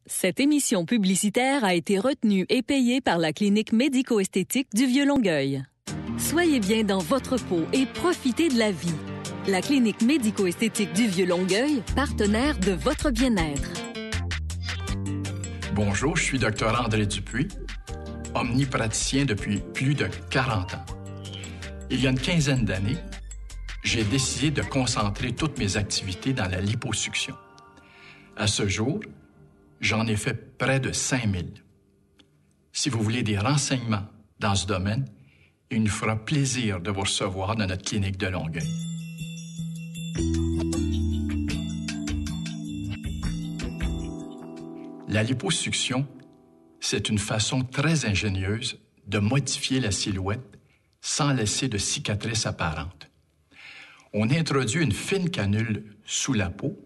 Cette émission publicitaire a été retenue et payée par la clinique médico-esthétique du Vieux-Longueuil. Soyez bien dans votre peau et profitez de la vie. La clinique médico-esthétique du Vieux-Longueuil, partenaire de votre bien-être. Bonjour, je suis Dr André Dupuis, omnipraticien depuis plus de 40 ans. Il y a une quinzaine d'années, j'ai décidé de concentrer toutes mes activités dans la liposuction. À ce jour, j'en ai fait près de 5000. Si vous voulez des renseignements dans ce domaine, il nous fera plaisir de vous recevoir dans notre clinique de Longueuil. La liposuction, c'est une façon très ingénieuse de modifier la silhouette sans laisser de cicatrices apparentes. On introduit une fine canule sous la peau,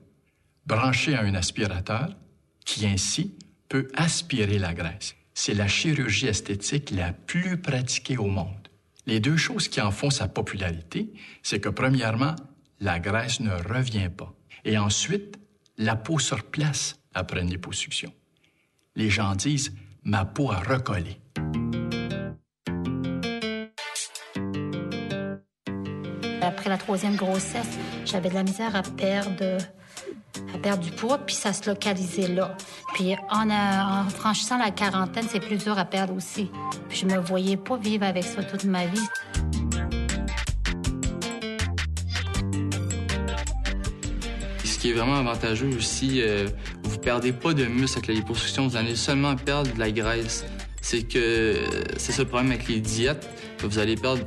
branchée à un aspirateur, qui ainsi peut aspirer la graisse. C'est la chirurgie esthétique la plus pratiquée au monde. Les deux choses qui en font sa popularité, c'est que premièrement, la graisse ne revient pas. Et ensuite, la peau se replace après une liposuction. Les gens disent « ma peau a recollé ». Après la 3e grossesse, j'avais de la misère à perdre du poids, puis ça se localisait là. Puis en franchissant la quarantaine, c'est plus dur à perdre aussi. Puis je me voyais pas vivre avec ça toute ma vie. Ce qui est vraiment avantageux aussi, vous perdez pas de muscle avec la liposuction, vous allez seulement perdre de la graisse. C'est ça le problème avec les diètes, vous allez perdre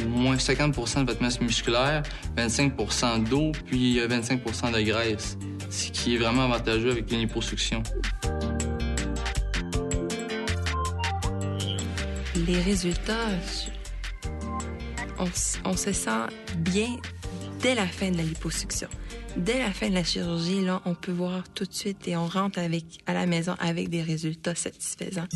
moins 50% de votre masse musculaire, 25% d'eau, puis 25% de graisse. Ce qui est vraiment avantageux avec une liposuction. Les résultats, on se sent bien dès la fin de la liposuction. Dès la fin de la chirurgie, là, on peut voir tout de suite et on rentre à la maison avec des résultats satisfaisants.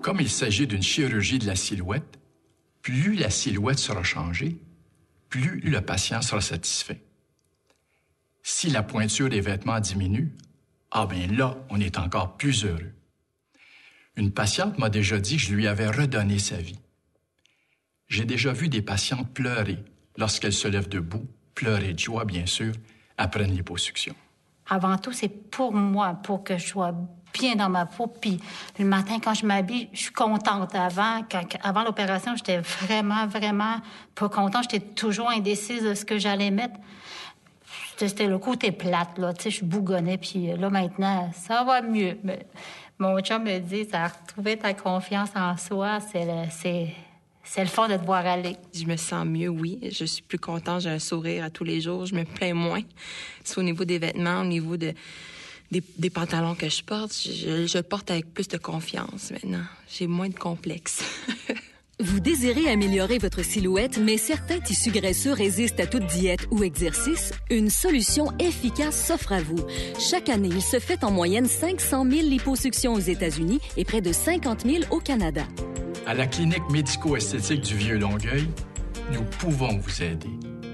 Comme il s'agit d'une chirurgie de la silhouette, plus la silhouette sera changée, plus le patient sera satisfait. Si la pointure des vêtements diminue, là, on est encore plus heureux. Une patiente m'a déjà dit que je lui avais redonné sa vie. J'ai déjà vu des patientes pleurer lorsqu'elles se lèvent debout, pleurer de joie, bien sûr, après une liposuction. Avant tout, c'est pour moi, pour que je sois bien dans ma peau. Puis le matin, quand je m'habille, je suis contente. Avant l'opération, j'étais vraiment, vraiment pas contente. J'étais toujours indécise de ce que j'allais mettre. C'était le côté plate, là. Tu sais, je bougonnais. Puis là, maintenant, ça va mieux. Mais mon chum me dit, ça a retrouvé ta confiance en soi. C'est le fun de te voir aller. Je me sens mieux, oui. Je suis plus contente. J'ai un sourire à tous les jours. Je me plains moins. C'est au niveau des vêtements, au niveau des pantalons que je porte. Je porte avec plus de confiance maintenant. J'ai moins de complexes. Vous désirez améliorer votre silhouette, mais certains tissus graisseux résistent à toute diète ou exercice? Une solution efficace s'offre à vous. Chaque année, il se fait en moyenne 500 000 liposuctions aux États-Unis et près de 50 000 au Canada. À la clinique médico-esthétique du Vieux-Longueuil, nous pouvons vous aider.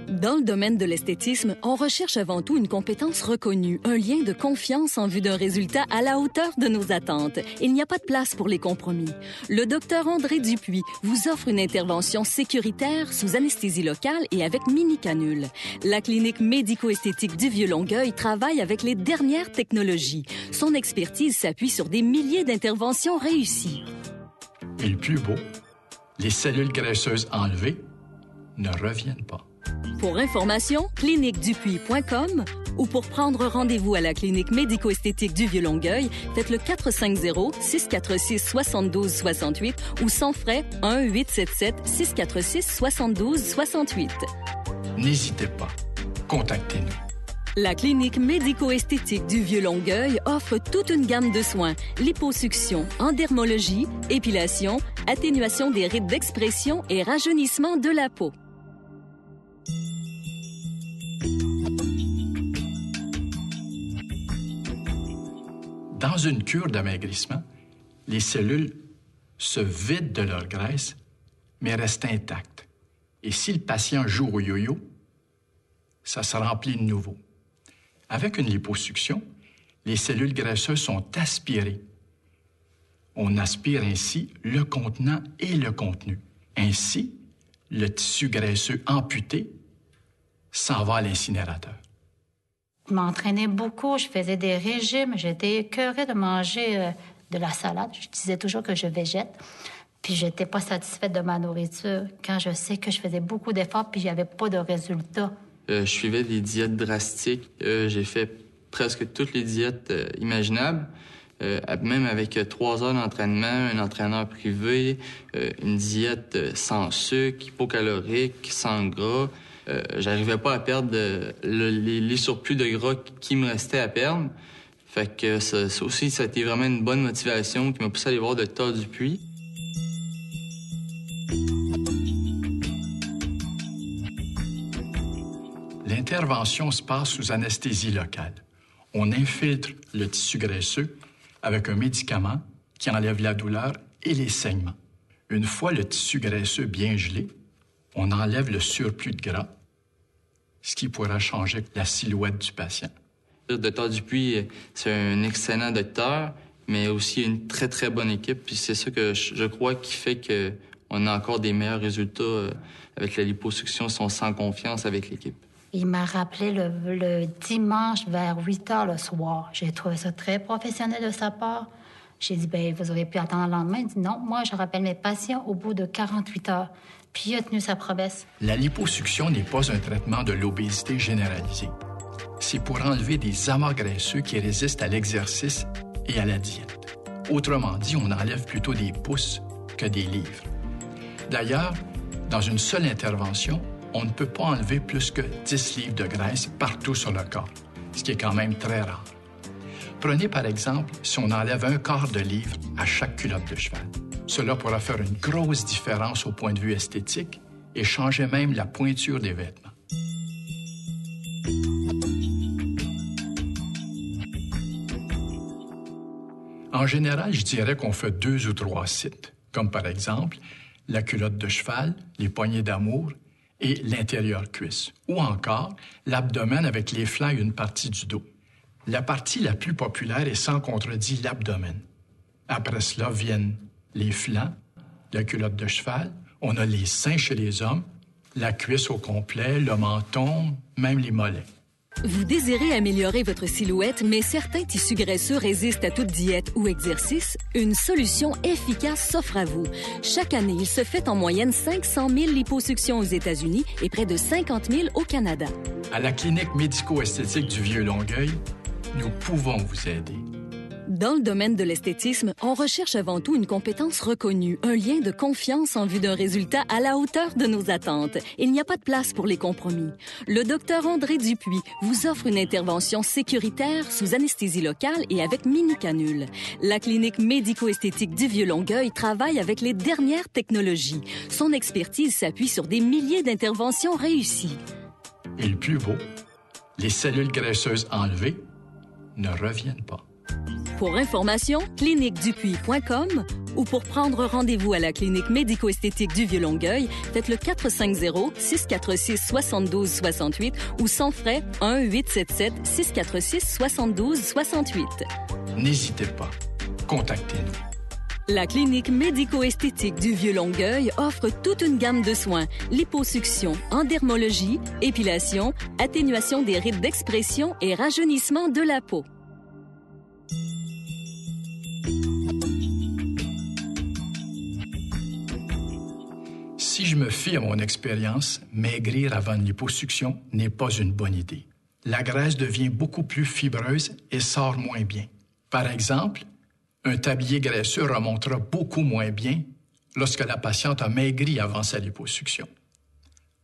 Dans le domaine de l'esthétisme, on recherche avant tout une compétence reconnue, un lien de confiance en vue d'un résultat à la hauteur de nos attentes. Il n'y a pas de place pour les compromis. Le Dr André Dupuis vous offre une intervention sécuritaire sous anesthésie locale et avec mini-canule. La clinique médico-esthétique du Vieux-Longueuil travaille avec les dernières technologies. Son expertise s'appuie sur des milliers d'interventions réussies. Et le plus beau, les cellules graisseuses enlevées ne reviennent pas. Pour information, cliniquedupuis.com ou pour prendre rendez-vous à la clinique médico-esthétique du Vieux-Longueuil, faites le 450-646-7268 ou sans frais 1-877-646-7268. N'hésitez pas, contactez-nous. La clinique médico-esthétique du Vieux-Longueuil offre toute une gamme de soins: liposuction, endermologie, épilation, atténuation des rides d'expression et rajeunissement de la peau. Dans une cure d'amaigrissement, les cellules se vident de leur graisse, mais restent intactes. Et si le patient joue au yo-yo, ça se remplit de nouveau. Avec une liposuction, les cellules graisseuses sont aspirées. On aspire ainsi le contenant et le contenu. Ainsi, le tissu graisseux amputé s'en va à l'incinérateur. Je m'entraînais beaucoup, je faisais des régimes, j'étais écœurée de manger de la salade. Je disais toujours que je végète. Puis j'étais pas satisfaite de ma nourriture quand je sais que je faisais beaucoup d'efforts puis j'avais pas de résultats. Je suivais des diètes drastiques. J'ai fait presque toutes les diètes imaginables. Même avec 3 heures d'entraînement, un entraîneur privé, une diète sans sucre, hypocalorique, sans gras. J'arrivais pas à perdre les surplus de gras qui me restaient à perdre. Fait que ça aussi, ça a été vraiment une bonne motivation qui m'a poussé à aller voir Dr. Dupuis. L'intervention se passe sous anesthésie locale. On infiltre le tissu graisseux avec un médicament qui enlève la douleur et les saignements. Une fois le tissu graisseux bien gelé, on enlève le surplus de gras, ce qui pourra changer la silhouette du patient. Le docteur Dupuis, c'est un excellent docteur, mais aussi une très, très bonne équipe. Puis c'est ça que je crois qui fait qu'on a encore des meilleurs résultats avec la liposuction si on se sent confiance avec l'équipe. Il m'a rappelé le dimanche vers 8 heures le soir. J'ai trouvé ça très professionnel de sa part. J'ai dit, bien, vous auriez pu attendre le lendemain. Il dit, non, moi, je rappelle mes patients au bout de 48 heures. Puis il a tenu sa promesse. La liposuction n'est pas un traitement de l'obésité généralisée. C'est pour enlever des amas graisseux qui résistent à l'exercice et à la diète. Autrement dit, on enlève plutôt des pouces que des livres. D'ailleurs, dans une seule intervention, on ne peut pas enlever plus que 10 livres de graisse partout sur le corps, ce qui est quand même très rare. Prenez par exemple si on enlève 1/4 de livre à chaque culotte de cheval. Cela pourra faire une grosse différence au point de vue esthétique et changer même la pointure des vêtements. En général, je dirais qu'on fait 2 ou 3 sites, comme par exemple la culotte de cheval, les poignées d'amour et l'intérieur cuisse, ou encore l'abdomen avec les flancs et une partie du dos. La partie la plus populaire est sans contredit l'abdomen. Après cela viennent les flancs, la culotte de cheval, on a les seins chez les hommes, la cuisse au complet, le menton, même les mollets. Vous désirez améliorer votre silhouette, mais certains tissus graisseux résistent à toute diète ou exercice? Une solution efficace s'offre à vous. Chaque année, il se fait en moyenne 500 000 liposuctions aux États-Unis et près de 50 000 au Canada. À la clinique médico-esthétique du Vieux-Longueuil, nous pouvons vous aider. Dans le domaine de l'esthétisme, on recherche avant tout une compétence reconnue, un lien de confiance en vue d'un résultat à la hauteur de nos attentes. Il n'y a pas de place pour les compromis. Le Dr André Dupuis vous offre une intervention sécuritaire sous anesthésie locale et avec mini-canule. La clinique médico-esthétique du Vieux-Longueuil travaille avec les dernières technologies. Son expertise s'appuie sur des milliers d'interventions réussies. Et le plus beau, les cellules graisseuses enlevées ne reviennent pas. Pour information, cliniquedupuis.com ou pour prendre rendez-vous à la clinique médico-esthétique du Vieux-Longueuil, faites le 450-646-7268 ou sans frais 1-877-646-7268. N'hésitez pas, contactez-nous. La clinique médico-esthétique du Vieux-Longueuil offre toute une gamme de soins, liposuction, endermologie, épilation, atténuation des rides d'expression et rajeunissement de la peau. Si je me fie à mon expérience, maigrir avant une liposuction n'est pas une bonne idée. La graisse devient beaucoup plus fibreuse et sort moins bien. Par exemple, un tablier graisseux remontera beaucoup moins bien lorsque la patiente a maigri avant sa liposuction.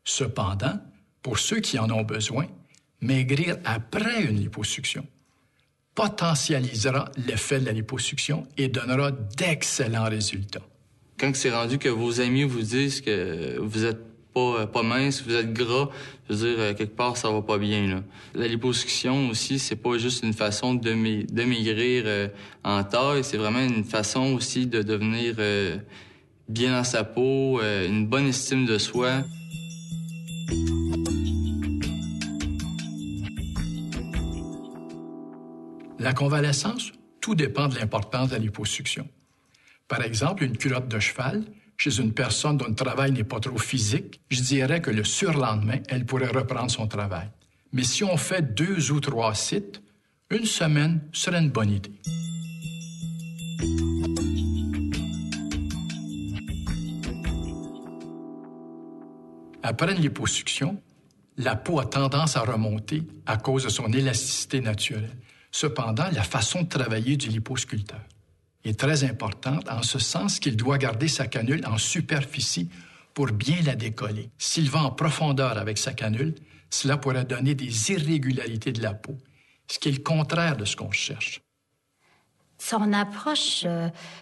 Cependant, pour ceux qui en ont besoin, maigrir après une liposuction potentialisera l'effet de la liposuction et donnera d'excellents résultats. Quand c'est rendu que vos amis vous disent que vous êtes pas mince, vous êtes gras, je veux dire, quelque part, ça va pas bien, là. La liposuction aussi, c'est pas juste une façon de maigrir en taille, c'est vraiment une façon aussi de devenir bien dans sa peau, une bonne estime de soi. La convalescence, tout dépend de l'importance de la liposuction. Par exemple, une culotte de cheval, chez une personne dont le travail n'est pas trop physique, je dirais que le surlendemain, elle pourrait reprendre son travail. Mais si on fait 2 ou 3 sites, une semaine serait une bonne idée. Après une liposuction, la peau a tendance à remonter à cause de son élasticité naturelle. Cependant, la façon de travailler du liposculpteur est très importante en ce sens qu'il doit garder sa canule en superficie pour bien la décoller. S'il va en profondeur avec sa canule, cela pourrait donner des irrégularités de la peau, ce qui est le contraire de ce qu'on cherche. Son approche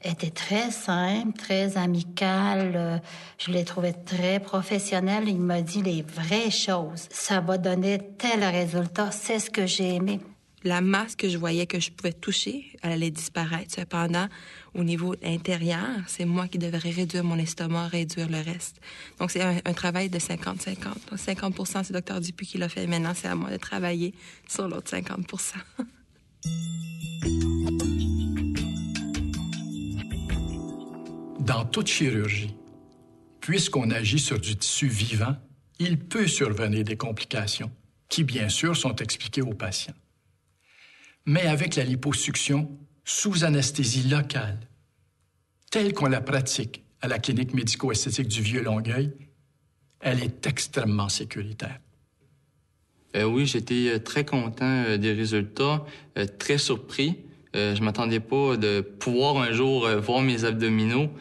était très simple, très amicale. Je l'ai trouvé très professionnelle. Il m'a dit les vraies choses. Ça va donner tel résultat. C'est ce que j'ai aimé. La masse que je voyais que je pouvais toucher, elle allait disparaître. Cependant, au niveau intérieur, c'est moi qui devrais réduire mon estomac, réduire le reste. Donc, c'est un travail de 50-50. Donc, 50%, c'est Dr Dupuis qui l'a fait. Maintenant, c'est à moi de travailler sur l'autre 50%. Dans toute chirurgie, puisqu'on agit sur du tissu vivant, il peut survenir des complications qui, bien sûr, sont expliquées aux patients. Mais avec la liposuction sous anesthésie locale, telle qu'on la pratique à la clinique médico-esthétique du Vieux-Longueuil, elle est extrêmement sécuritaire. Oui, j'étais très content des résultats, très surpris. Je m'attendais pas de pouvoir un jour voir mes abdominaux.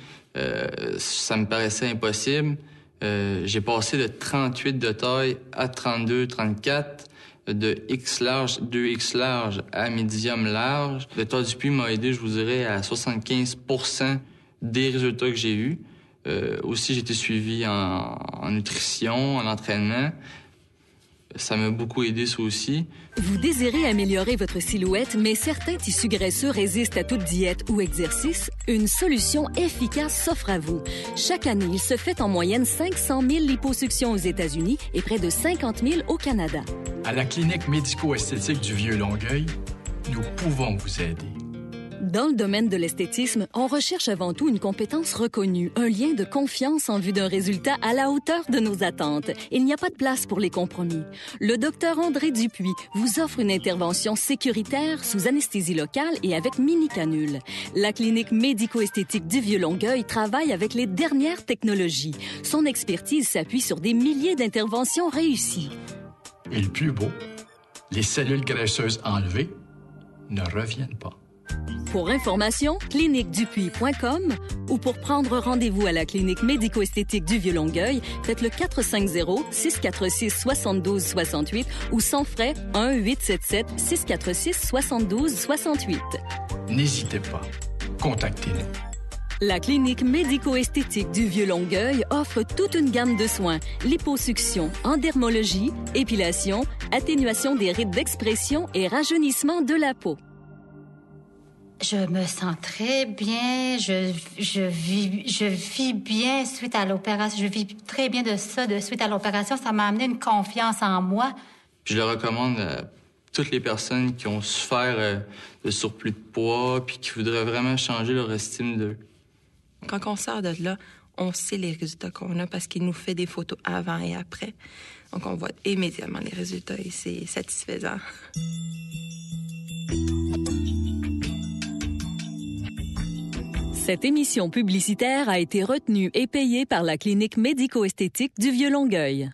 Ça me paraissait impossible. J'ai passé de 38 de taille à 32, 34, de X large, 2X large à médium large. Le Dr Dupuis m'a aidé, je vous dirais, à 75% des résultats que j'ai eus. Aussi, j'ai été suivi en nutrition, en entraînement. Ça m'a beaucoup aidé, ça aussi. Vous désirez améliorer votre silhouette, mais certains tissus graisseux résistent à toute diète ou exercice? Une solution efficace s'offre à vous. Chaque année, il se fait en moyenne 500 000 liposuctions aux États-Unis et près de 50 000 au Canada. À la clinique médico-esthétique du Vieux-Longueuil, nous pouvons vous aider. Dans le domaine de l'esthétisme, on recherche avant tout une compétence reconnue, un lien de confiance en vue d'un résultat à la hauteur de nos attentes. Il n'y a pas de place pour les compromis. Le Dr André Dupuis vous offre une intervention sécuritaire sous anesthésie locale et avec mini-canule. La clinique médico-esthétique du Vieux-Longueuil travaille avec les dernières technologies. Son expertise s'appuie sur des milliers d'interventions réussies. Et le plus beau, les cellules graisseuses enlevées ne reviennent pas. Pour information, cliniquedupuis.com ou pour prendre rendez-vous à la clinique médico-esthétique du Vieux-Longueuil, faites le 450-646-7268 ou sans frais 1-877-646-7268. N'hésitez pas. Contactez-nous. La clinique médico-esthétique du Vieux-Longueuil offre toute une gamme de soins. Liposuction, endermologie, épilation, atténuation des rides d'expression et rajeunissement de la peau. Je me sens très bien. Je vis bien suite à l'opération. Je vis très bien de ça, de suite à l'opération. Ça m'a amené une confiance en moi. Je le recommande à toutes les personnes qui ont souffert de surplus de poids puis qui voudraient vraiment changer leur estime d'eux. Quand on sort de là, on sait les résultats qu'on a parce qu'il nous fait des photos avant et après. Donc, on voit immédiatement les résultats et c'est satisfaisant. Cette émission publicitaire a été retenue et payée par la clinique médico-esthétique du Vieux-Longueuil.